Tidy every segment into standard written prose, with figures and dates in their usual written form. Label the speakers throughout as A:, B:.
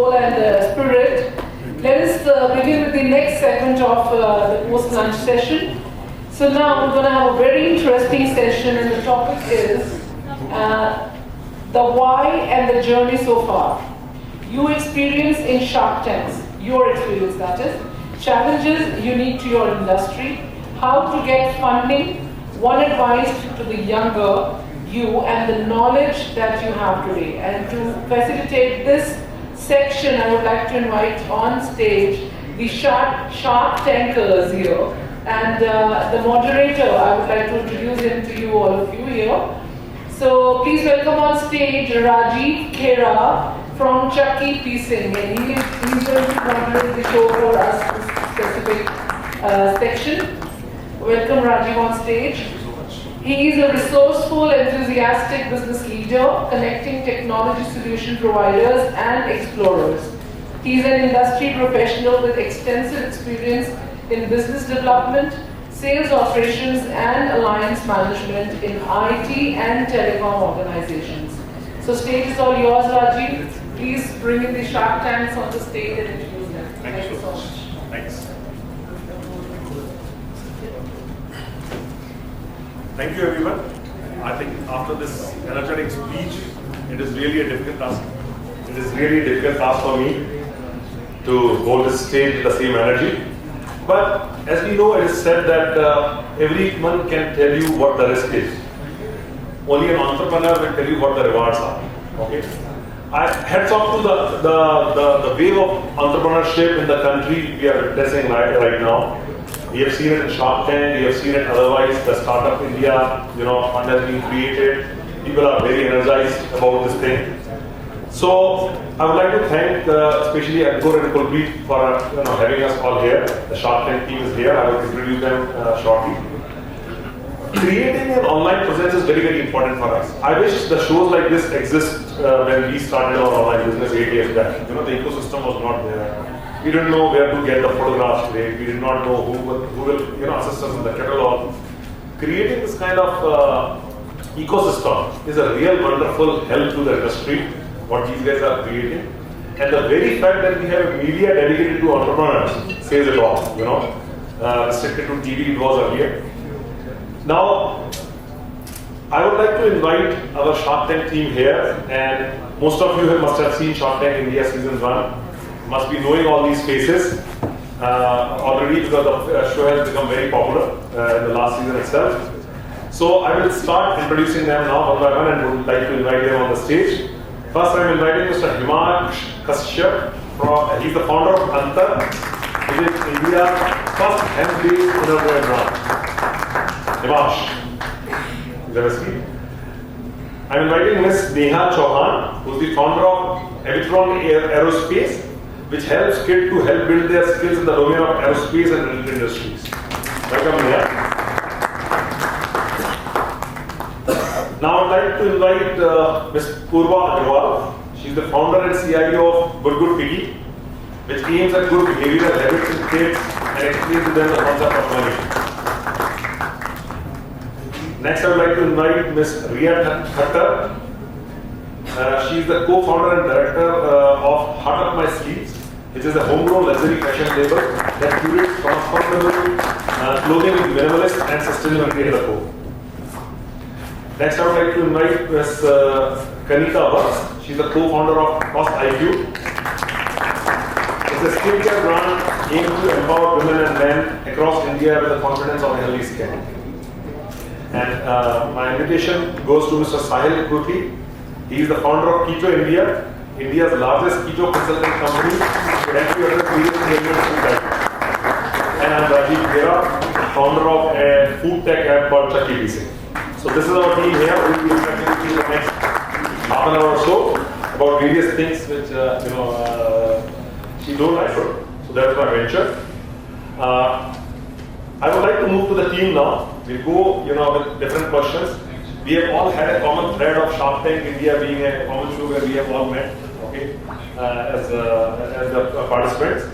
A: soul and spirit. Let us begin with the next segment of the post-lunch session. So now we're going to have a very interesting session, and the topic is the why and the journey so far. You experience in Shark Tanks, your experience that is, challenges unique to your industry, how to get funding, one advice to the younger you, and the knowledge that you have today. And to facilitate this section, I would like to invite on stage the Shark Tankers here. And the moderator, I would like to introduce him to you, all of you here. So please welcome on stage Rajiv Khera from Chucky Piecing. And he's going to moderate the show for us, this specific section. Welcome Rajiv on stage. He is a resourceful, enthusiastic business leader, connecting technology solution providers and explorers. He is an industry professional with extensive experience in business development, sales operations, and alliance management in IT and telecom organizations. So stage is all yours, Rajiv. Please bring in the Shark Tanks on the stage and introduce them. Thank you so much.
B: Thanks. Thank you, everyone. I think after this energetic speech, it is really a difficult task. It is really a difficult task for me to hold this stage with the same energy. But as we know, it is said that everyone can tell you what the risk is. Only an entrepreneur will tell you what the rewards are. Okay. Hats off to the wave of entrepreneurship in the country we are witnessing right now. We have seen it in Shark Tank, we have seen it otherwise. The Startup India, fund has been created. People are very energized about this thing. So I would like to thank especially Ankur and Kulpreet for having us all here. The Shark Tank team is here. I will introduce them shortly. Creating an online presence is very, very important for us. I wish the shows like this exist when we started our online business 8 years back. The ecosystem was not there. We didn't know where to get the photographs today. We did not know who will assist us in the catalog. Creating this kind of ecosystem is a real wonderful help to the industry, what these guys are creating. And the very fact that we have a media dedicated to entrepreneurs says it all. Restricted to TV it was earlier. Now, I would like to invite our Shark Tank team here, and most of you must have seen Shark Tank India Season 1. Must be knowing all these faces already, because the show has become very popular in the last season itself. So I will start introducing them now one by one, and would like to invite them on the stage. First, I am inviting Mr. Himash Kashyap. He's the founder of Antar, which is India's first hemp-based innerwear brand. Himash, is that a seat? I am inviting Ms. Neha Chauhan, who is the founder of Avitron Aerospace, which helps kids to help build their skills in the domain of aerospace and related industries. Welcome, Neha. Now I'd like to invite Ms. Purva Agarwal. She's the founder and CIO of Good Piggy, which aims at good behavioral habits in kids and explains to them the concept of learning. Next, I would like to invite Ms. Riya Thakkar. She is the co-founder and director of Heart Up My Sleeves, which is a homegrown luxury fashion label that curates transformable clothing with minimalist and sustainability at the core. Next, I would like to invite Ms. Kanika Vats. She's the co-founder of Cost IQ. It's a skincare brand aimed to empower women and men across India with the confidence of a healthy skin. And my invitation goes to Mr. Sahil Kurti. He is the founder of Keto India, India's largest keto consulting company, currently under various areas of food. And I'm Rajiv Khera, founder of a food tech app called Chucky Piecing. So this is our team here. We will be expecting to see the next half an hour or so about various things which she told I should. So that's my venture. I would like to move to the team now. We'll go, with different questions. We have all had a common thread of Shark Tank India being a common show where we have all met, as the participants.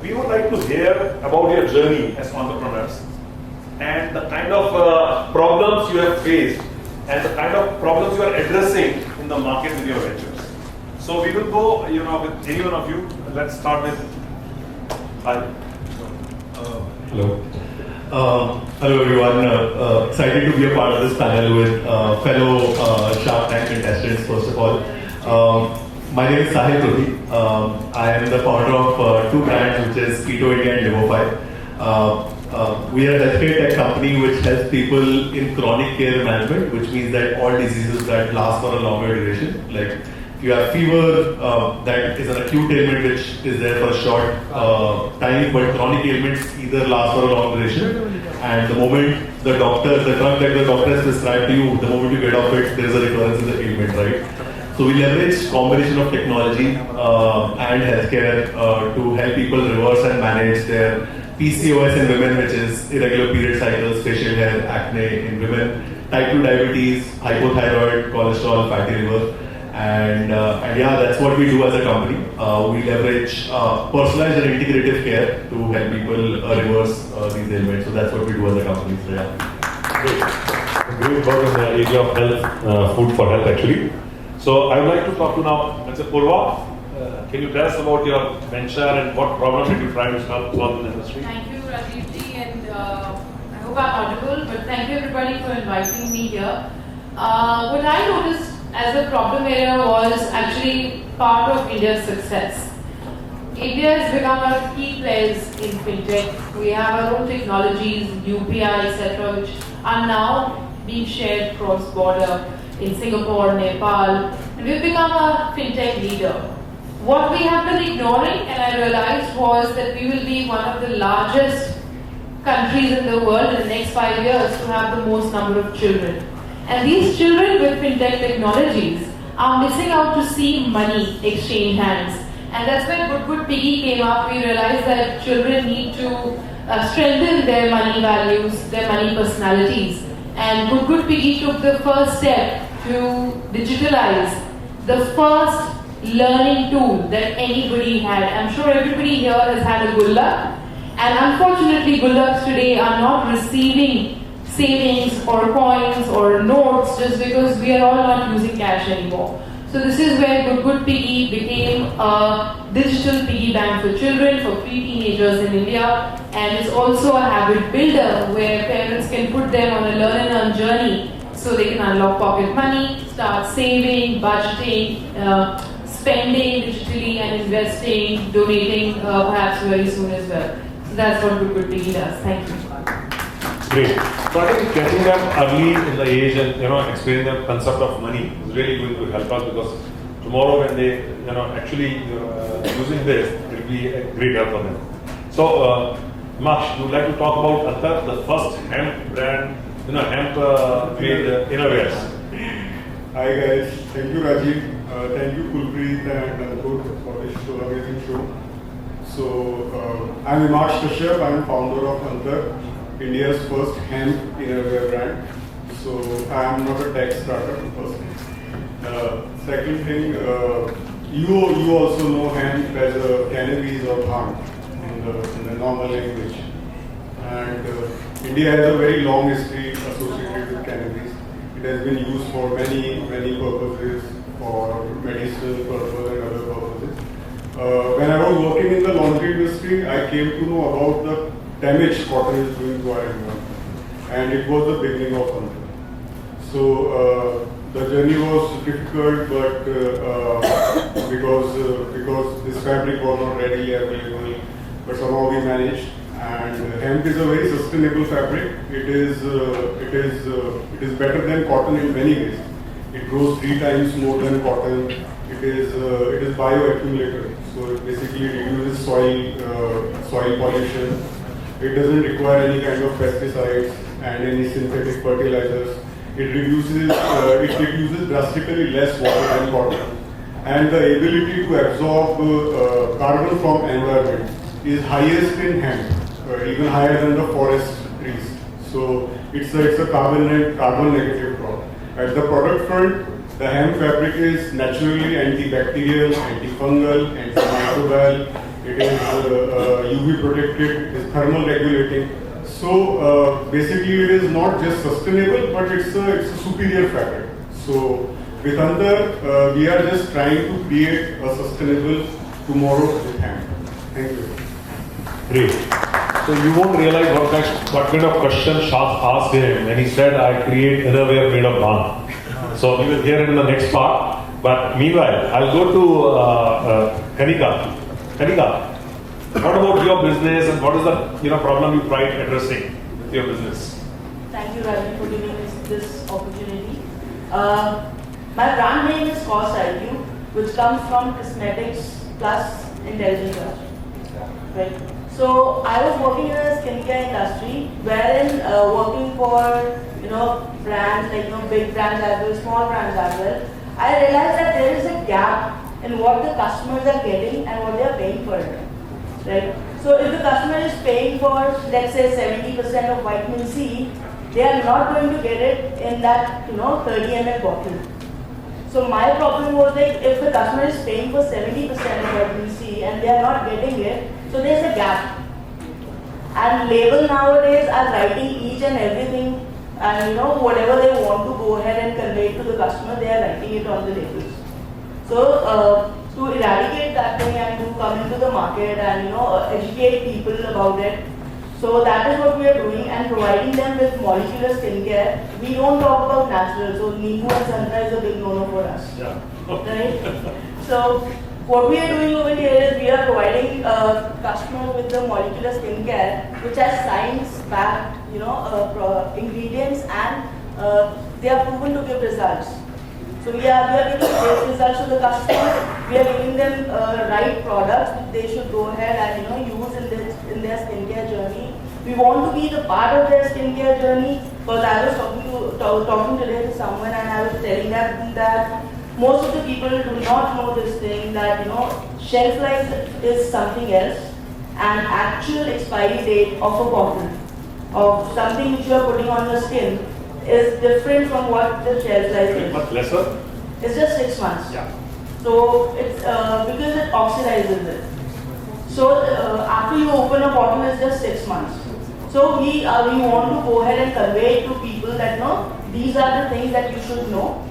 B: We would like to hear about your journey as entrepreneurs and the kind of problems you have faced and the kind of problems you are addressing in the market with your ventures. So we will go, with any one of you. Let's start with. Hi.
C: Hello. Hello everyone. Excited to be a part of this panel with fellow Shark Tank contestants. First of all, my name is Sahil Proti. I am the founder of two brands, which is Keto India and Livofy. We are a healthcare tech company which helps people in chronic care management, which means that all diseases that last for a longer duration, like if you have fever, that is an acute ailment which is there for a short time, but chronic ailments either last for a long duration, and the moment the drug that the doctor has prescribed to you, the moment you get off it, there is a recurrence in the ailment, right? So we leverage combination of technology and healthcare to help people reverse and manage their PCOS in women, which is irregular period cycles, facial hair, acne in women, type 2 diabetes, hypothyroid, cholesterol, fatty liver. And yeah, that's what we do as a company. We leverage personalized and integrative care to help people reverse these ailments. So that's what we do as a company. So yeah.
B: Great work in the area of health, food for health actually. So I would like to talk to now, let's say Purva. Can you tell us about your venture and what problem did you try to solve in the industry?
D: Thank you, Rajiv ji, and I hope I'm audible, but thank you everybody for inviting me here. What I noticed as a problem area was actually part of India's success. India has become a key players in fintech. We have our own technologies, UPI, etc., which are now being shared cross-border in Singapore, Nepal, and we've become a fintech leader. What we have been ignoring, and I realized, was that we will be one of the largest countries in the world in the next 5 years to have the most number of children. And these children with fintech technologies are missing out to see money exchange hands. And that's when Good Piggy came up. We realized that children need to strengthen their money values, their money personalities. And Good Piggy took the first step to digitalize the first learning tool that anybody had. I'm sure everybody here has had a gulla. And unfortunately, gullaks today are not receiving savings or coins or notes just because we are all not using cash anymore. So this is where Good Piggy became a digital piggy bank for children, for pre-teenagers in India, and it's also a habit builder where parents can put them on a learn and earn journey so they can unlock pocket money, start saving, budgeting, spending digitally and investing, donating perhaps very soon as well. So that's what Good Piggy does. Thank you.
B: Great. So I think getting them early in the age and explaining the concept of money is really going to help us, because tomorrow when they actually using this, it will be a great help for them. So Mash, would like to talk about Antar, the first hemp brand, hemp made innovations.
E: Hi guys, thank you Rajiv, thank you Kulpreet and Ankur for this amazing show. So I'm Himash Kashyap, I'm founder of Antar, India's first hemp innerwear brand. So I am not a tech startup, first thing. Second thing, you also know hemp as a cannabis or bhang in the normal language. And India has a very long history associated with cannabis. It has been used for many purposes, for medicinal purpose and other purposes. When I was working in the laundry industry, I came to know about the damage cotton is doing to our environment, and it was the beginning of something. So the journey was difficult, but because this fabric was not readily available, but somehow we managed. And hemp is a very sustainable fabric. It is better than cotton in many ways. It grows 3 times more than cotton. It is bioaccumulator, so it basically reduces soil pollution. It doesn't require any kind of pesticides and any synthetic fertilizers. It reduces drastically less water than cotton. And the ability to absorb carbon from environment is highest in hemp, even higher than the forest trees. So it's a carbon negative product. At the product front, the hemp fabric is naturally antibacterial, antifungal, antimicrobial. It is UV protected, it is thermal regulating. So basically it is not just sustainable, but it's a superior fabric. So With Andar, we are just trying to create a sustainable tomorrow with hand. Thank you.
B: Great. So you won't realize what kind of question Shah asked him when he said, I create innerwear made of bhang. So you will hear it in the next part. But meanwhile, I'll go to Kanika. Kanika, what about your business and what is the problem you tried addressing with your business?
F: Thank you, Ravi, for giving us this opportunity. My brand name is Cost IQ, which comes from cosmetics plus intelligent judgment. Right. So I was working in a skincare industry, wherein working for brands like big brands as well, small brands as well. I realized that there is a gap in what the customers are getting and what they are paying for it. Right. So if the customer is paying for, let's say, 70% of vitamin C, they are not going to get it in that 30 ml bottle. So my problem was like, if the customer is paying for 70% of vitamin C and they are not getting it, so there's a gap. And label nowadays are writing each and everything, and whatever they want to go ahead and convey to the customer, they are writing it on the labels. So to eradicate that thing and to come into the market and educate people about it. So that is what we are doing and providing them with molecular skincare. We don't talk about natural, so Nimbu and Santra is a big no-no for us.
B: Yeah.
F: Right? So what we are doing over here is we are providing customers with the molecular skincare, which has science-backed, ingredients, and they are proven to give results. So we are giving great results to the customer. We are giving them right products which they should go ahead and use in their skincare journey. We want to be the part of their skincare journey, because I was talking today to someone and I was telling them that most of the people do not know this thing, that shelf life is something else, and actual expiry date of a bottle of something which you are putting on your skin is different from what the shelf life is.
B: Much lesser?
F: It's just 6 months.
B: Yeah.
F: So it's because it oxidizes it. So after you open a bottle, it's just 6 months. So we want to go ahead and convey to people that these are the things that you should know.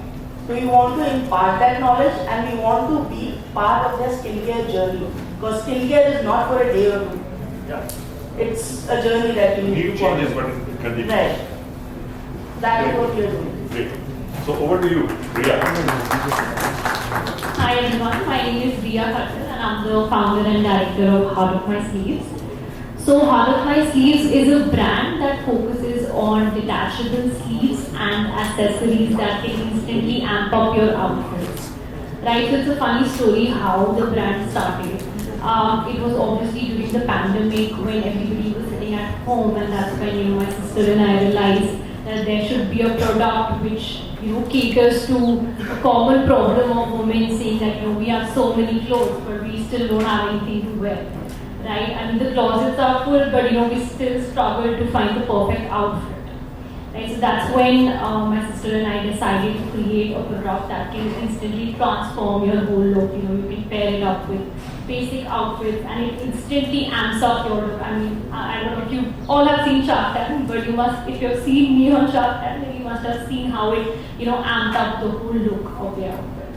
F: So we want to impart that knowledge and we want to be part of their skincare journey. Because skincare is not for a day or two.
B: Yeah.
F: It's a journey that you need to
B: changes, but it continues.
F: Right. That is what we are doing.
B: Great. So over to you, Riya.
G: Hi everyone, my name is Riya Khattar and I'm the founder and director of Heart of My Sleeves. So Heart of My Sleeves is a brand that focuses on detachable sleeves and accessories that can instantly amp up your outfits. Right, so it's a funny story how the brand started. It was obviously during the pandemic when everybody was sitting at home, and that's when my sister and I realized that there should be a product which caters to a common problem of women saying that we have so many clothes but we still don't have anything to wear. Right? I mean the closets are full, but we still struggle to find the perfect outfit. Right? So that's when my sister and I decided to create a product that can instantly transform your whole look. You can pair it up with basic outfits and it instantly amps up your look. I mean, I don't know if you all have seen Shark Tank, but if you have seen me on Shark Tank, then you must have seen how it amped up the whole look of the outfit.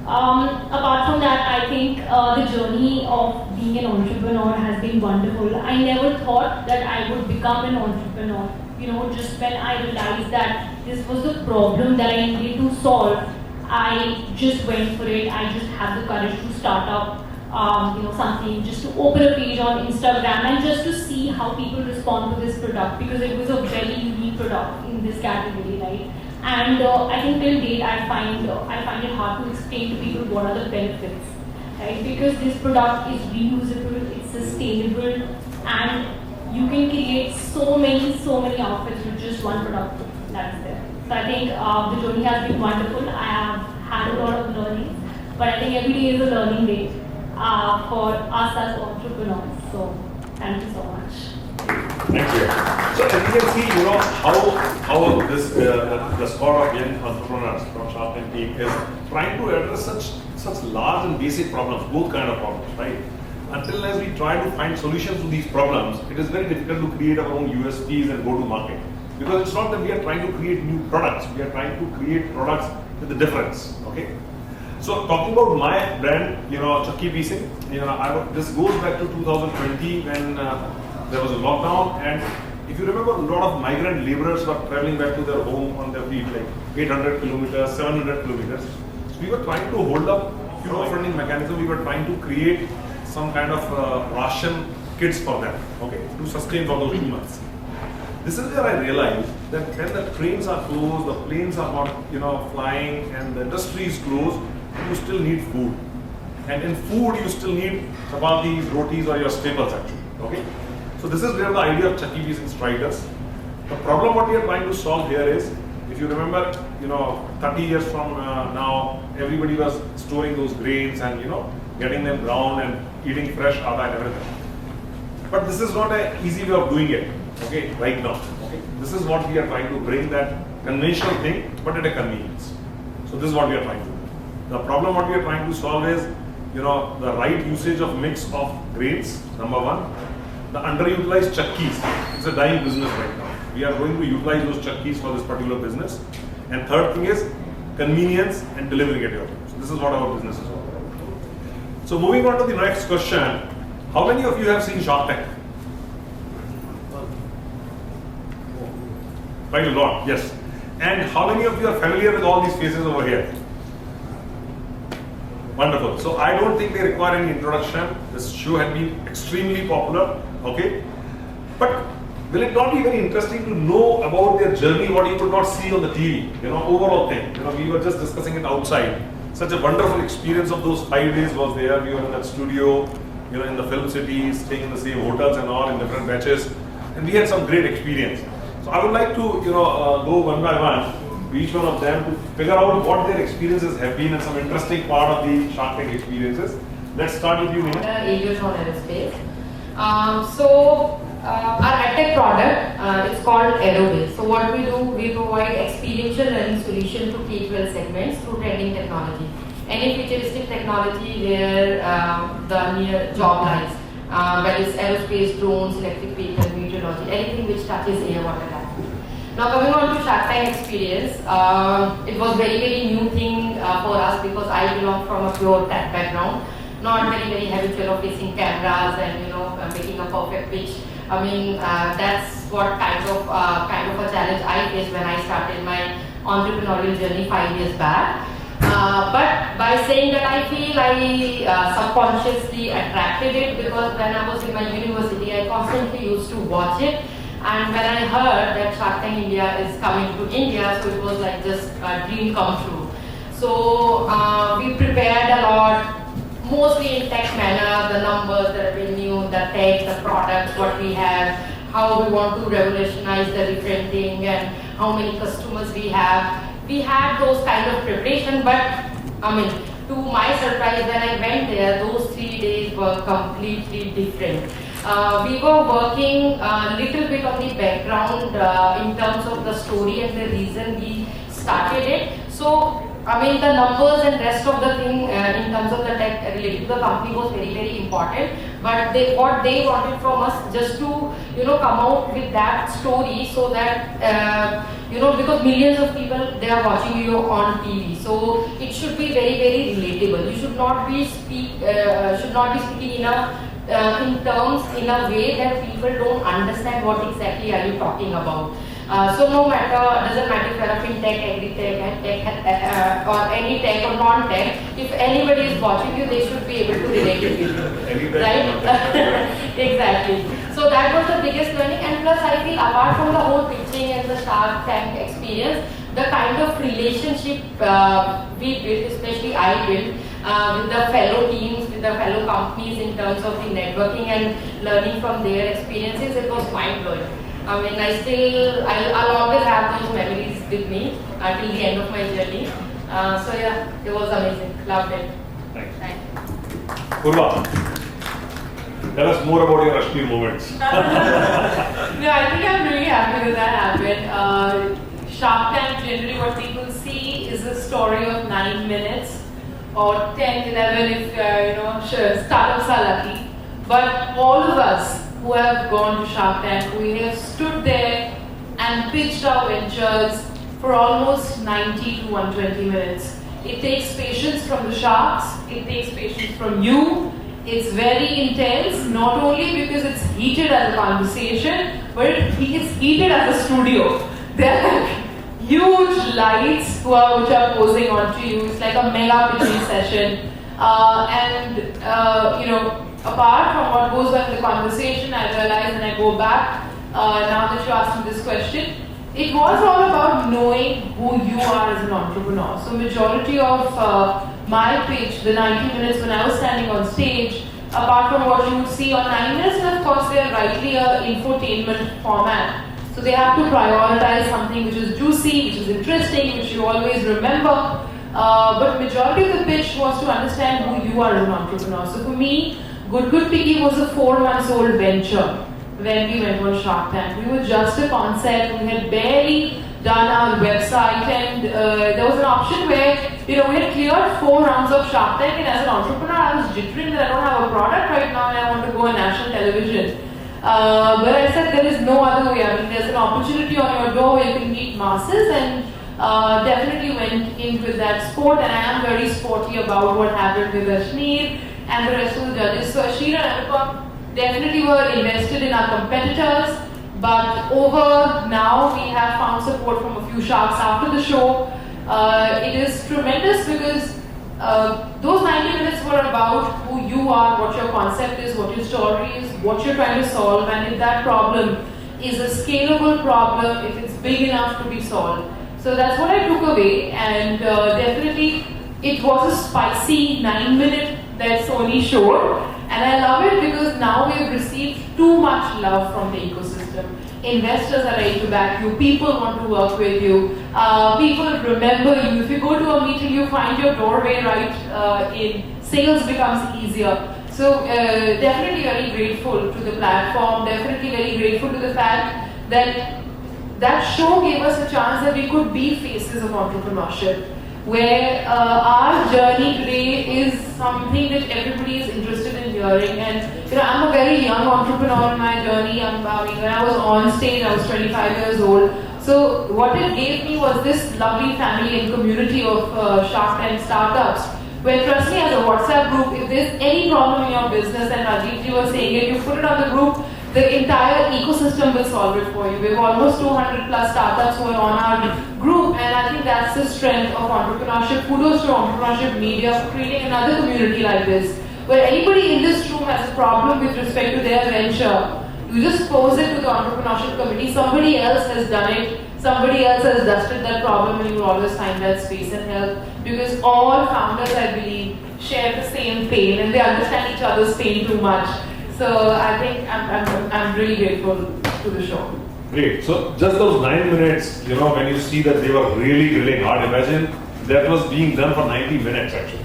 G: Apart from that, I think the journey of being an entrepreneur has been wonderful. I never thought that I would become an entrepreneur. Just when I realized that this was the problem that I needed to solve, I just went for it. I just had the courage to start up, something, just to open a page on Instagram and just to see how people respond to this product, because it was a very unique product in this category, right? And I think till date I find it hard to explain to people what are the benefits, right? Because this product is reusable, it's sustainable, and you can create so many outfits with just one product that is there. So I think the journey has been wonderful. I have had a lot of learning, but I think every day is a learning day for us as entrepreneurs. So thank you so much.
B: Thank you. So as you can see, how this the squad of young entrepreneurs from Shark Tank team is trying to address such large and basic problems, both kind of problems, right? Until as we try to find solutions to these problems, it is very difficult to create our own USPs and go to market. Because it's not that we are trying to create new products, we are trying to create products with the difference. Okay. So talking about my brand, Chakki Piecing, this goes back to 2020 when there was a lockdown, and if you remember, a lot of migrant laborers were traveling back to their home on their feet, like 800 kilometers, 700 kilometers. So we were trying to hold up funding mechanism. We were trying to create some kind of ration kits for them, okay, to sustain for those 2 months. This is where I realized that when the trains are closed, the planes are not, flying, and the industry is closed, you still need food. And in food, you still need chapatis, rotis, or your staples actually, okay? So this is where the idea of Chakki Piecing strikes us. The problem what we are trying to solve here is, if you remember, 30 years from now, everybody was storing those grains and, getting them ground and eating fresh atta and everything. But this is not an easy way of doing it, okay, right now. Okay? This is what we are trying to bring, that conventional thing, but at a convenience. So this is what we are trying to do. The problem what we are trying to solve is, the right usage of mix of grains, number one. The underutilized chakkis, it's a dying business right now. We are going to utilize those chakkis for this particular business. And third thing is convenience and delivering at your home. So this is what our business is all about. So moving on to the next question, how many of you have seen Shark Tank? Quite a lot, yes. And how many of you are familiar with all these faces over here? Wonderful. So I don't think they require any introduction. This show had been extremely popular, okay? But will it not be very interesting to know about their journey, what you could not see on the TV, overall thing. We were just discussing it outside. Such a wonderful experience of those 5 days was there. We were in that studio, in the film city, staying in the same hotels and all in different batches. And we had some great experience. So I would like to, go one by one, each one of them, to figure out what their experiences have been and some interesting part of the Shark Tank experiences. Let's start with you, Neha.
D: Aviation aerospace. Our EdTech product, it's called Aerobase. So what we do, we provide experiential learning solution to K-12 segments through trending technology. Any futuristic technology where the near job lies, whether it's aerospace, drones, electric vehicles, meteorology, anything which touches air, water, land. Now coming on to Shark Tank experience, it was very, very new thing for us because I belong from a pure tech background, not very habitual of facing cameras and making a perfect pitch. I mean, that's what kind of a challenge I faced when I started my entrepreneurial journey 5 years back. But by saying that, I feel I subconsciously attracted it because when I was in my university, I constantly used to watch it. And when I heard that Shark Tank India is coming to India, so it was like just a dream come true. So we prepared a lot, mostly in tech manner, the numbers, the revenue, the tech, the products, what we have, how we want to revolutionize the different thing, and how many customers we have. We had those kind of preparation, but I mean, to my surprise, when I went there, those 3 days were completely different. We were working a little bit on the background in terms of the story and the reason we started it. So, I mean, the numbers and rest of the thing in terms of the tech related to the company was very important. But what they wanted from us just to, come out with that story so that, because millions of people, they are watching you on TV. So it should be very relatable. You should not be speaking in terms in a way that people don't understand what exactly are you talking about. So no matter, doesn't matter if you're a fintech, agri-tech, or any tech or non-tech, if anybody is watching you, they should be able to relate with you, right? Exactly. So that was the biggest learning, and plus I feel apart from the whole pitching and the Shark Tank experience, the kind of relationship we built, especially I built, with the fellow teams, with the fellow companies in terms of the networking and learning from their experiences, it was mind-blowing. I mean, I'll always have those memories with me until the end of my journey. So yeah, it was amazing. Loved it. Thank you.
B: Purva, tell us more about your Ashmi moments.
D: No, I think I'm really happy that that happened. Shark Tank, generally what people see is a story of 9 minutes or 10, 11 if startups are lucky. But all of us who have gone to Shark Tank, we have stood there and pitched our ventures for almost 90 to 120 minutes. It takes patience from the sharks, it takes patience from you. It's very intense, not only because it's heated as a conversation, but it's heated as a studio. There are huge lights which are posing onto you. It's like a mega pitching session. Apart from what goes on in the conversation, I realize when I go back, now that you asked me this question, it was all about knowing who you are as an entrepreneur. So majority of my pitch, the 90 minutes when I was standing on stage, apart from what you would see on 9 minutes, and of course they are rightly an infotainment format. So they have to prioritize something which is juicy, which is interesting, which you always remember. But majority of the pitch was to understand who you are as an entrepreneur. So for me, Good Picky was a 4-month-old venture when we went on Shark Tank. We were just a concept. We had barely done our website, and there was an option where we had cleared 4 rounds of Shark Tank, and as an entrepreneur, I was jittering that I don't have a product right now and I want to go on national television. But I said there is no other way. I mean, there's an opportunity on your door where you can meet masses, and definitely went in with that sport, and I am very sporty about what happened with Ashneer and the rest of the judges. So Ashneer and Anupam definitely were invested in our competitors, but over now we have found support from a few sharks after the show. It is tremendous because those 90 minutes were about who you are, what your concept is, what your story is, what you're trying to solve, and if that problem is a scalable problem, if it's big enough to be solved. So that's what I took away, and definitely it was a spicy 9-minute that Sony showed, and I love it because now we have received too much love from the ecosystem. Investors are ready to back you, people want to work with you, people remember you. If you go to a meeting, you find your doorway right in, sales becomes easier. So definitely very grateful to the platform, definitely very grateful to the fact that that show gave us a chance that we could be faces of entrepreneurship, where our journey today is something that everybody is interested in hearing. And I'm a very young entrepreneur in my journey. When I was on stage, I was 25 years old. So what it gave me was this lovely family and community of Shark Tank startups, where trust me, as a WhatsApp group, if there's any problem in your business, and Rajeevji was saying it, you put it on the group, the entire ecosystem will solve it for you. We have almost 200 plus startups who are on our group, and I think that's the strength of entrepreneurship. Kudos to Entrepreneurship Media for creating another community like this, where anybody in this room has a problem with respect to their venture. You just pose it to the Entrepreneurship Committee, somebody else has done it, somebody else has dusted that problem, and you will always find that space and help, because all founders, I believe, share the same pain, and they understand each other's pain too much. So I think I'm really grateful to the show.
B: Great. So just those 9 minutes, when you see that they were really hard, imagine that was being done for 90 minutes actually.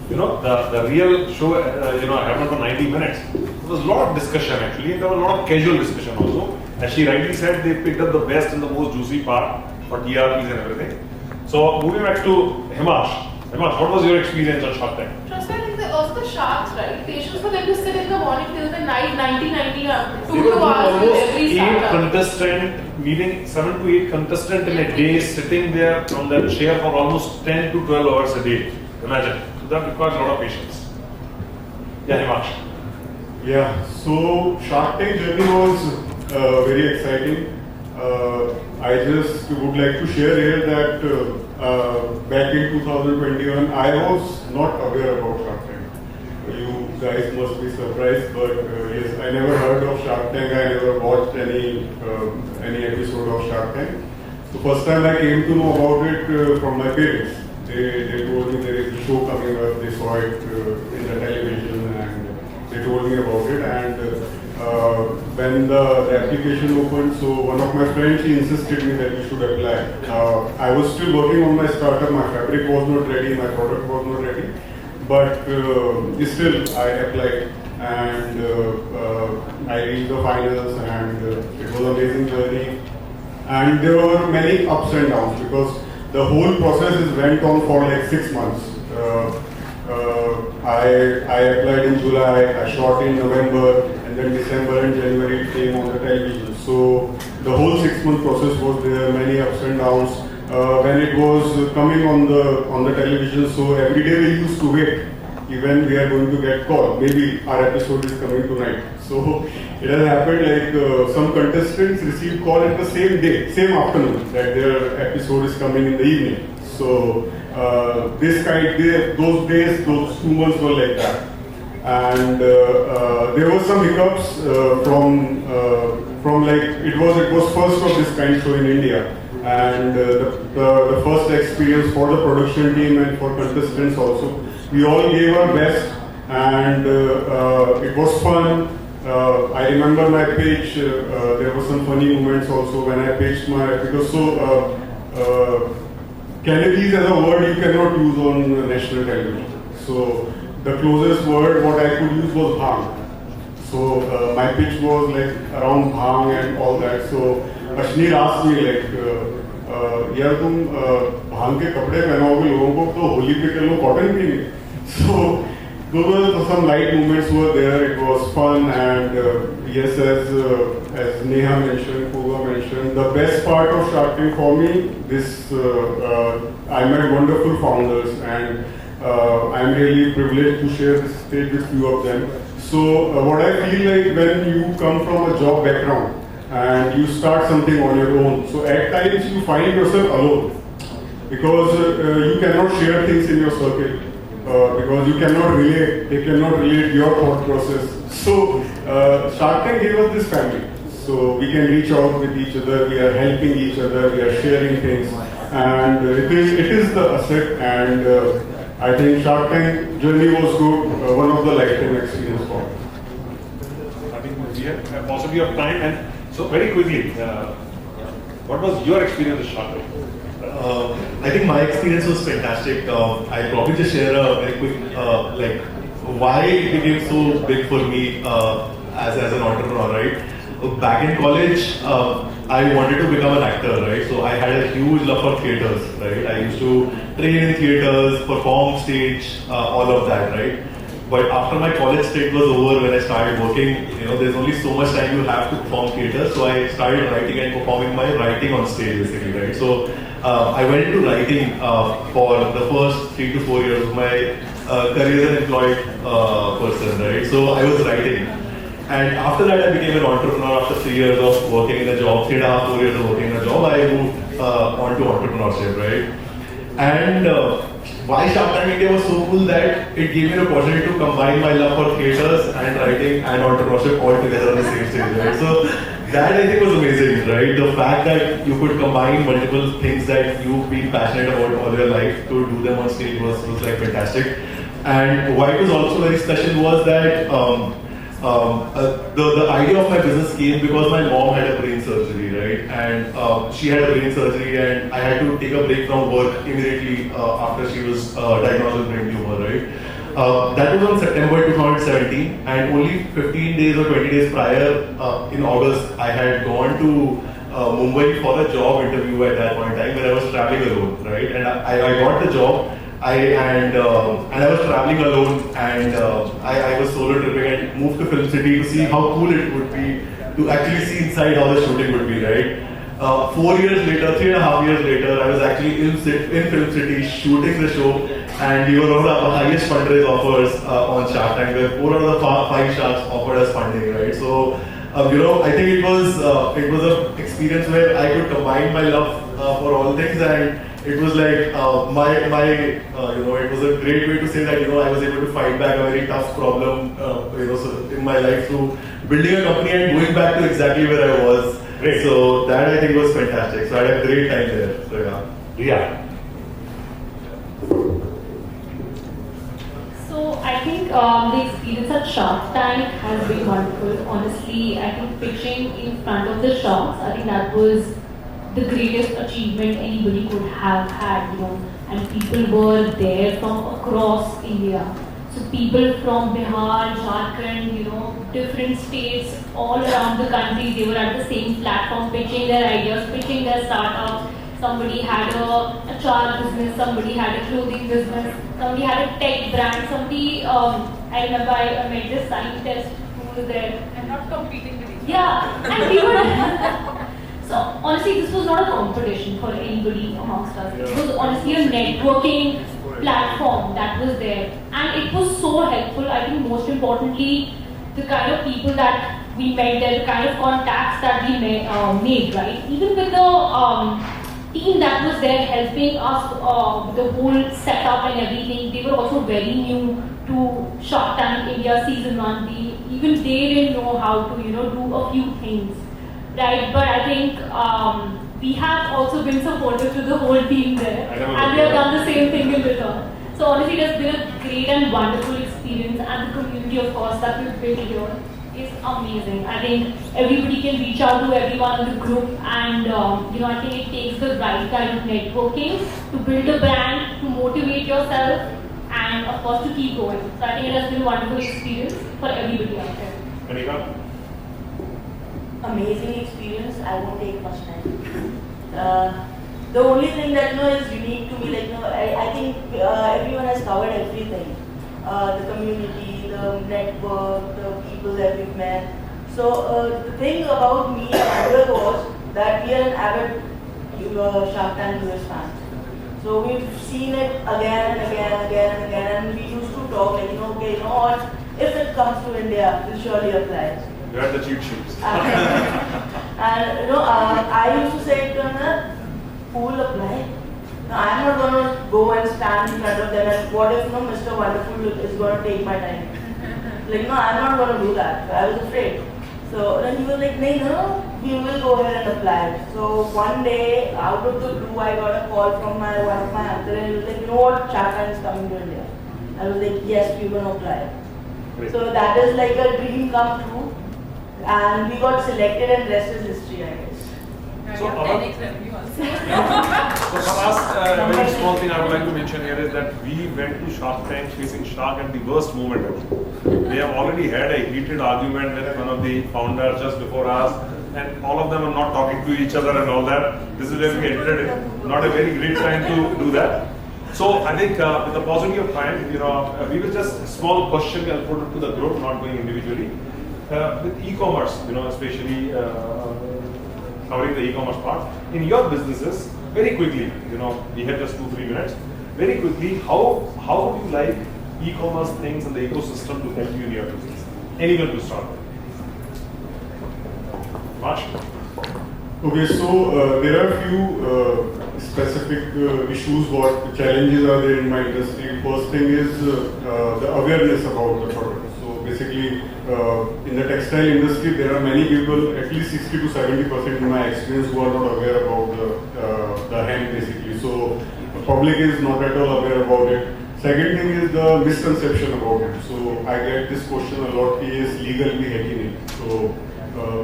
B: The real show, happened for 90 minutes. There was a lot of discussion actually, and there was a lot of casual discussion also. As she rightly said, they picked up the best and the most juicy part for TRPs and everything. So moving back to Himash. Himash, what was your experience on Shark Tank?
D: Trust me, I think also the sharks, right? Patience for them to sit in the morning till the night, 90 hours, 2 hours
B: almost
D: with every
B: 8
D: startup.
B: contestant, meeting 7 to 8 contestants in a day, sitting there on that chair for almost 10 to 12 hours a day. Imagine. So that requires a lot of patience. Yeah, Himash.
E: Yeah, so Shark Tank journey was very exciting. I just would like to share here that back in 2021, I was not aware about Shark Tank. You guys must be surprised, but yes, I never heard of Shark Tank. I never watched any episode of Shark Tank. So first time I came to know about it from my parents. They told me there is a show coming up. They saw it in the television and they told me about it. And when the application opened, so one of my friends, she insisted me that we should apply. I was still working on my startup. My fabric was not ready. My product was not ready. But still, I applied and I reached the finals, and it was an amazing journey. And there were many ups and downs because the whole process went on for like 6 months. I applied in July, I shot in November, and then December and January it came on the television. So the whole 6-month process was there, many ups and downs. when it was coming on the television. So every day we used to wait, even we are going to get call. Maybe our episode is coming tonight. So it has happened like some contestants received call at the same day, same afternoon, that their episode is coming in the evening. So those days, those 2 months were like that. And there were some hiccups from like it was first of this kind show in India, and the first experience for the production team and for contestants also. We all gave our best, and it was fun. I remember my pitch. There were some funny moments also when I pitched because cannabis as a word you cannot use on national television. So the closest word what I could use was bhang. So my pitch was like around bhang and all that. So Ashneer asked me like, यार तुम भांग के कपड़े पहनाओगे लोगों को तो होली पे के लोग cotton पीएंगे. So those were some light moments were there. It was fun, and yes, as Neha mentioned, Pooja mentioned, the best part of Shark Tank for me, I met wonderful founders, and I'm really privileged to share this stage with few of them. So what I feel like when you come from a job background and you start something on your own, so at times you find yourself alone because you cannot share things in your circle. Because you cannot relate, they cannot relate your thought process. So Shark Tank gave us this family. So we can reach out with each other, we are helping each other, we are sharing things, and it is the asset. And I think Shark Tank journey was good, one of the lifetime experience for me.
B: I think we have a paucity of time, and so very quickly, what was your experience with Shark Tank?
C: I think my experience was fantastic. I'll probably just share a very quick, like, why it became so big for me as an entrepreneur, right? Back in college, I wanted to become an actor, right? So I had a huge love for theatres, right? I used to train in theatres, perform stage, all of that, right? But after my college stint was over, when I started working, there's only so much time you have to perform theatre. So I started writing and performing my writing on stage, basically, right? So I went into writing for the first 3 to 4 years of my career as an employed person, right? So I was writing. And after that, I became an entrepreneur. After 3 years of working in a job, 3.5, 4 years of working in a job, I moved on to entrepreneurship, right? And why Shark Tank India was so cool that it gave me an opportunity to combine my love for theatres and writing and entrepreneurship all together on the same stage, right? So that I think was amazing, right? The fact that you could combine multiple things that you've been passionate about all your life to do them on stage was like fantastic. And why it was also very special was that the idea of my business came because my mom had a brain surgery, right? And she had a brain surgery, and I had to take a break from work immediately after she was diagnosed with brain tumor, right? That was on September 2017, and only 15 days or 20 days prior, in August, I had gone to Mumbai for a job interview at that point in time, where I was traveling alone, right? And I got the job. And I was traveling alone, and I was solo tripping and moved to Film City to see how cool it would be to actually see inside how the shooting would be, right? 4 years later, 3.5 years later, I was actually in Film City shooting the show, and we were one of the highest fundraise offers on Shark Tank, where 4 out of the 5 sharks offered us funding, right? So, I think it was an experience where I could combine my love for all things, and it was like it was a great way to say that I was able to fight back a very tough problem so in my life through building a company and going back to exactly where I was.
B: Great.
C: So that I think was fantastic. So I had a great time there. So
B: Yeah.
G: So I think the experience at Shark Tank has been wonderful. Honestly, I think pitching in front of the sharks, I think that was the greatest achievement anybody could have had, and people were there from across India. So people from Bihar, Jharkhand, different states all around the country, they were at the same platform pitching their ideas, pitching their startups. Somebody had a char business, somebody had a clothing business, somebody had a tech brand, somebody, I remember I met this scientist who was there.
D: I'm not competing with you.
G: Yeah, and we were So honestly, this was not a competition for anybody amongst us. It was honestly a networking platform that was there, and it was so helpful. I think most importantly, the kind of people that we met there, the kind of contacts that we made, right? Even with the team that was there helping us with the whole setup and everything, they were also very new to Shark Tank India season 1. Even they didn't know how to, do a few things, right? But I think we have also been supportive to the whole team there, and we have done the same thing in return. So honestly, it has been a great and wonderful experience, and the community, of course, that we've built here is amazing. I think everybody can reach out to everyone in the group, and I think it takes the right kind of networking to build a brand, to motivate yourself, and of course to keep going. So I think it has been a wonderful experience for everybody out there.
B: Anika?
F: Amazing experience. I won't take much time. The only thing that is unique to me, I think everyone has covered everything. The community, the network, the people that we've met. So the thing about me and Adil was that we are an avid Shark Tank US fans. So we've seen it again and again, and we used to talk okay, you know what? If it comes to India, we'll surely apply.
B: You have the cheat sheets.
F: And I used to say to him, who will apply? No, I'm not going to go and stand in front of them and what if Mr. Wonderful is going to take my time? I'm not going to do that. I was afraid. So then he was like, no, we will go ahead and apply. So one day, out of the blue, I got a call from one of my uncle and he was like, you know what, Shark Tank is coming to India. I was like, yes, we're going to apply.
B: Great.
F: So that is like a dream come true. And we got selected and rest is history, I guess.
B: So, a very small thing I would like to mention here is that we went to Shark Tank facing Shark at the worst moment. They have already had a heated argument with one of the founders just before us, and all of them are not talking to each other and all that. This is where we entered in. Not a very great time to do that. So I think with the paucity of time, we will just a small question I'll put it to the group, not going individually. With e-commerce, especially covering the e-commerce part, in your businesses, very quickly, we have just 2-3 minutes. Very quickly, how would you like e-commerce things and the ecosystem to help you in your business? Anyone to start with? Marsh?
E: Okay, so there are a few specific issues, what challenges are there in my industry. First thing is the awareness about the product. So basically, in the textile industry, there are many people, at least 60 to 70% in my experience, who are not aware about the hemp basically. So the public is not at all aware about it. Second thing is the misconception about it. So I get this question a lot, is legal bhi hai ki nahi? So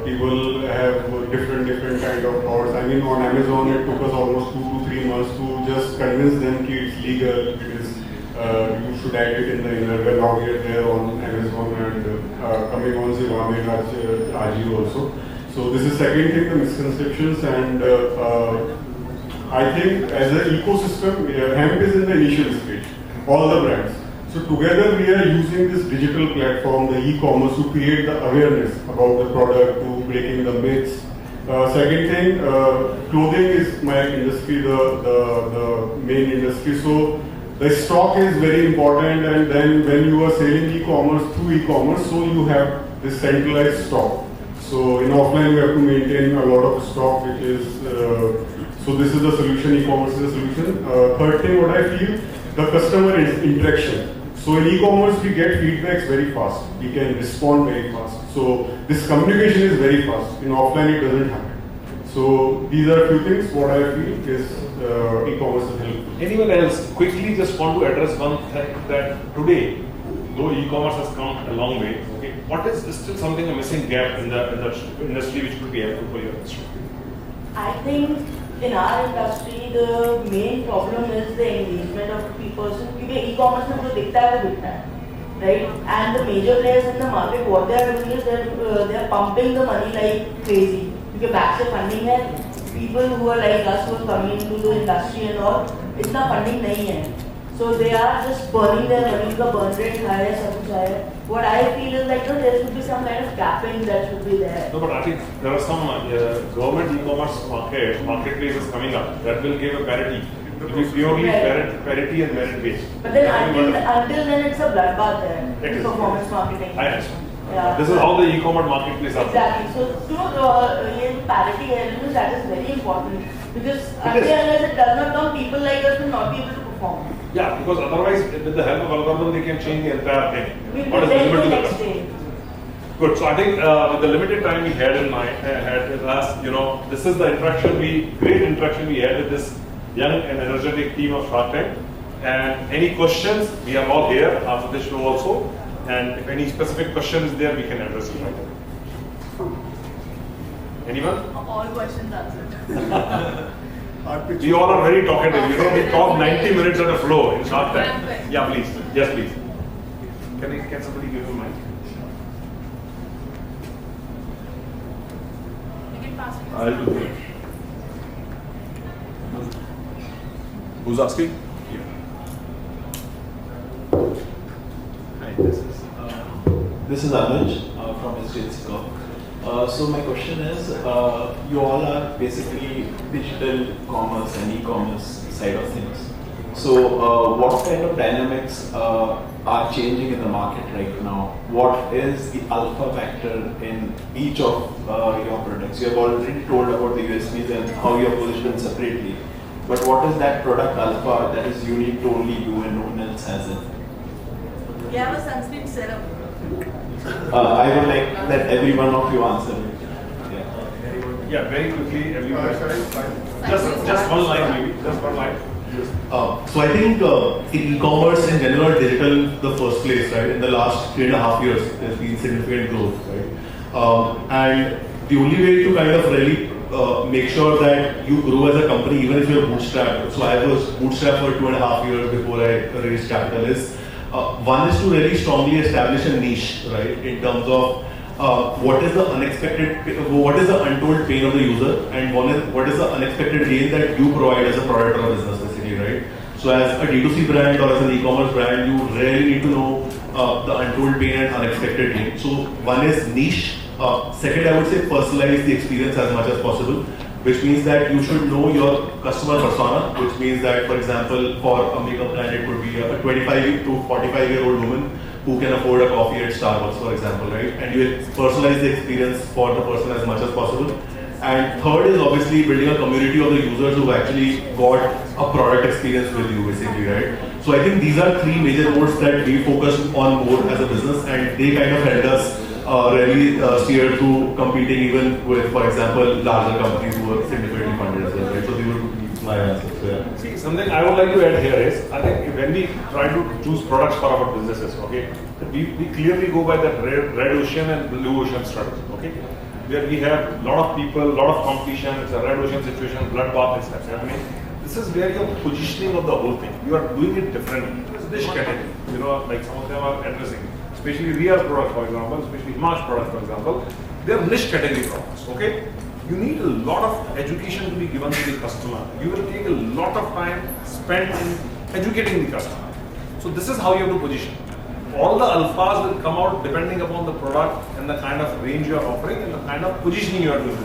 E: people have different kind of thoughts. I mean, on Amazon, it took us almost 2 to 3 months to just convince them that it's legal, it is, you should add it in the innerwear. Now we are there on Amazon and coming on Zivame Ajio also. So this is second thing, the misconceptions, and I think as an ecosystem, hemp is in the initial stage, all the brands. So together we are using this digital platform, the e-commerce, to create the awareness about the product, to breaking the myths. Second thing, clothing is my industry, the main industry. So the stock is very important, and then when you are selling e-commerce through e-commerce, so you have this centralized stock. So in offline, you have to maintain a lot of stock, which is, so this is the solution, e-commerce is the solution. Third thing, what I feel, the customer interaction. So in e-commerce, we get feedbacks very fast. We can respond very fast. So this communication is very fast. In offline, it doesn't happen. So these are a few things what I feel is e-commerce is helpful.
B: Anyone else quickly just want to address one thing that today, though e-commerce has come a long way, okay, what is still something a missing gap in the industry which could be helpful for your industry?
F: I think in our industry, the main problem is the engagement of the person. Because e-commerce में जो दिखता है वो दिखता है, right? And the major players in the market, what they are doing is they are pumping the money like crazy. Because back से funding है, people who are like us who are coming into the industry and all, इतना funding नहीं है. So they are just burning their money, the burn rate higher, सब कुछ higher. What I feel is like there should be some kind of capping that should be there.
B: No, but I think there are some government e-commerce marketplaces coming up that will give a parity. It will be purely parity and merit based.
F: But then until then it's a bloodbath there.
B: It is.
F: Performance marketing.
B: I understand.
F: Yeah.
B: This is how the e-commerce marketplace are.
F: Exactly. So parity elements, that is very important because unless it does not come, people like us will not be able to perform.
B: Yeah, because otherwise, with the help of algorithm, they can change the entire thing.
F: We'll be ready next day.
B: Good. So I think with the limited time we had in mind, had with us, this is the great interaction we had with this young and energetic team of Shark Tank. And any questions, we are all here after this show also. And if any specific question is there, we can address it right away. Anyone?
F: All questions answered.
B: We all are very talkative. We talk 90 minutes at a flow in Shark Tank. Yeah, please. Yes, please. Can somebody give me a mic? I'll do it. Who's asking?
H: Hi, this is Anuj from SJC Corp. So my question is, you all are basically digital commerce and e-commerce side of things. So what kind of dynamics are changing in the market right now? What is the alpha factor in each of your products? You have already told about the USPs and how you are positioned separately. But what is that product alpha that is unique to only you and no one else has it?
F: We have a sunscreen serum.
H: I would like that every one of you answer it.
B: Yeah, very quickly, everyone. Just one line, maybe. Just one line.
C: So I think in e-commerce in general, digital the first place, right? In the last 3.5 years, there's been significant growth, right? And the only way to kind of really make sure that you grow as a company, even if you're bootstrapped. So I was bootstrapped for 2.5 years before I raised capital. Is one is to really strongly establish a niche, right? In terms of what is the untold pain of the user, and what is the unexpected gain that you provide as a product or a business, basically, right? So as a D2C brand or as an e-commerce brand, you really need to know the untold pain and unexpected gain. So one is niche. Second, I would say personalize the experience as much as possible, which means that you should know your customer persona, which means that, for example, for a makeup brand, it could be a 25 to 45-year-old woman who can afford a coffee at Starbucks, for example, right? And you personalize the experience for the person as much as possible. And third is obviously building a community of the users who actually got a product experience with you, basically, right? So I think these are three major modes that we focus on more as a business, and they kind of helped us really steer through competing even with, for example, larger companies who are significantly funded as well, right? So these would be my answers. So, yeah.
B: See, something I would like to add here is, I think when we try to choose products for our businesses, okay, we clearly go by that red ocean and blue ocean strategy, okay? Where we have a lot of people, a lot of competition, it's a red ocean situation, bloodbath is happening. This is where your positioning of the whole thing, you are doing it differently. It's niche category, like some of them are addressing, especially real products, for example, especially mass products, for example, they are niche category products, okay? You need a lot of education to be given to the customer. You will take a lot of time spent in educating the customer. So this is how you have to position. All the alphas will come out depending upon the product and the kind of range you are offering and the kind of positioning you are doing.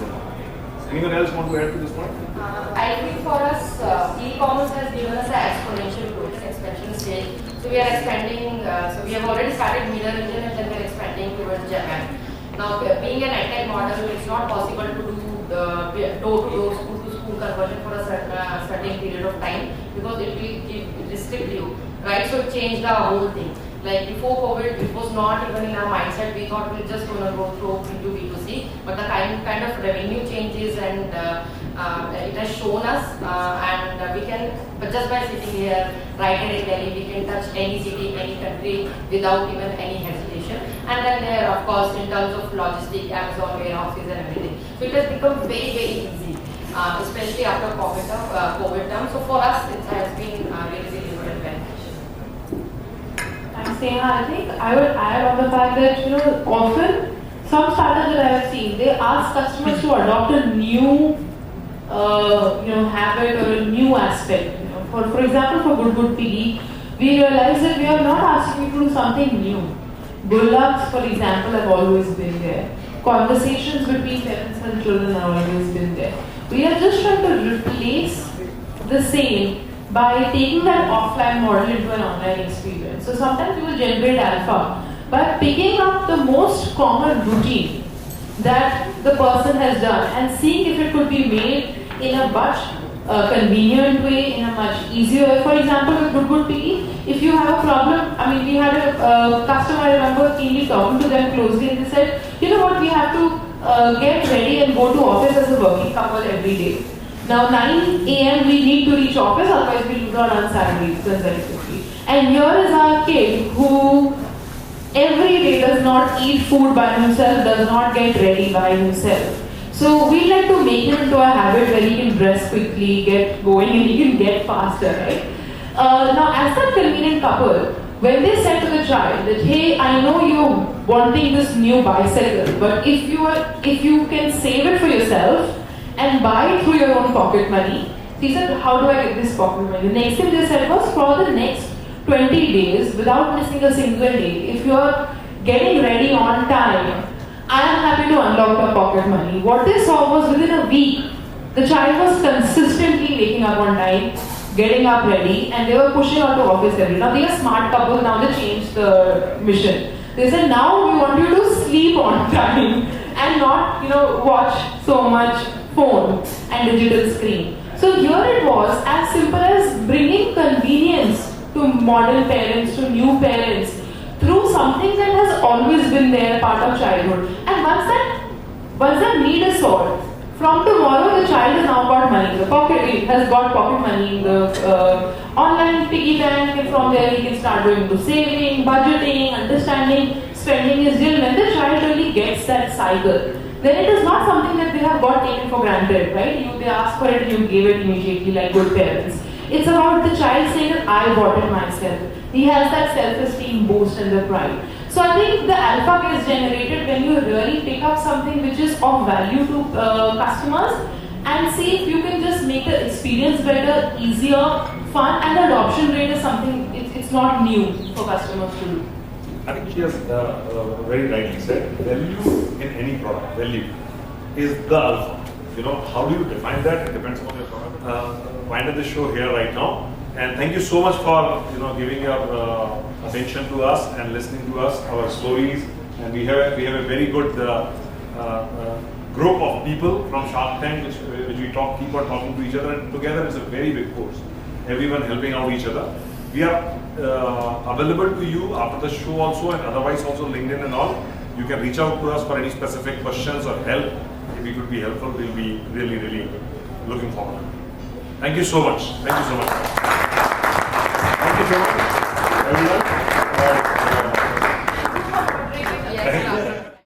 B: Anyone else want to add to this point?
I: I think for us, e-commerce has given us an exponential growth, expansion stage. So we are expanding, so we have already started middle region and then we are expanding towards Japan. Now, being an edtech model, it's not possible to do the door-to-door, school-to-school conversion for a certain period of time because it will restrict you, right? So it changed the whole thing. Like before COVID, it was not even in our mindset. We thought we're just going to go through into B2C, but the kind of revenue changes and it has shown us, and we can, but just by sitting here, right here in Delhi, we can touch any city, any country without even any hesitation. And then there, of course, in terms of logistics, Amazon warehouses and everything. So it has become very, very easy, especially after COVID term. So for us, it has been really, really good and beneficial.
D: I think I would add on the fact that, often some startups that I have seen, they ask customers to adopt a new, habit or a new aspect. For example, for Good PD, we realize that we are not asking you to do something new. Bullocks, for example, have always been there. Conversations between parents and children have always been there. We are just trying to replace the same by taking that offline model into an online experience. So sometimes we will generate alpha by picking up the most common routine that the person has done and seeing if it could be made in a much convenient way, in a much easier way. For example, with Good PE, if you have a problem, I mean, we had a customer, I remember keenly talking to them closely, and they said, you know what, we have to get ready and go to office as a working couple every day. Now 9 a.m. we need to reach office, otherwise we lose our salary consecutively. And here is our kid who every day does not eat food by himself, does not get ready by himself. So we like to make him into a habit where he can dress quickly, get going, and he can get faster, right? Now as that convenient couple, when they said to the child that, hey, I know you're wanting this new bicycle, but if you can save it for yourself and buy it through your own pocket money. He said, how do I get this pocket money? The next thing they said was, for the next 20 days, without missing a single day, if you're getting ready on time, I am happy to unlock your pocket money. What they saw was within a week, the child was consistently waking up on time, getting up ready, and they were pushing out to office every day. Now they are smart couple, now they changed the mission. They said, now we want you to sleep on time and not, watch so much phone and digital screen. So here it was as simple as bringing convenience to modern parents, to new parents, through something that has always been there, part of childhood. And once that need is solved, from tomorrow the child has now got money in the pocket, it has got pocket money in the online piggy bank, and from there he can start doing the saving, budgeting, understanding, spending his bill. When the child really gets that cycle, then it is not something that they have got taken for granted, right? They ask for it and you gave it immediately like good parents. It's about the child saying that I bought it myself. He has that self-esteem boost and the pride. So I think the alpha gets generated when you really pick up something which is of value to customers and see if you can just make the experience better, easier, fun, and the adoption rate is something, it's not new for customers to do.
B: I think she has very rightly said, value in any product, value is the alpha. How do you define that? It depends on your product. Wind up the show here right now. And thank you so much for giving your attention to us and listening to us, our stories. And we have a very good group of people from Shark Tank, which we keep on talking to each other, and together it's a very big force. Everyone helping out each other. We are available to you after the show also, and otherwise also LinkedIn and all. You can reach out to us for any specific questions or help. If we could be helpful, we'll be really, really looking forward. Thank you so much. Thank you so much. Thank you so much, everyone.
I: Yes,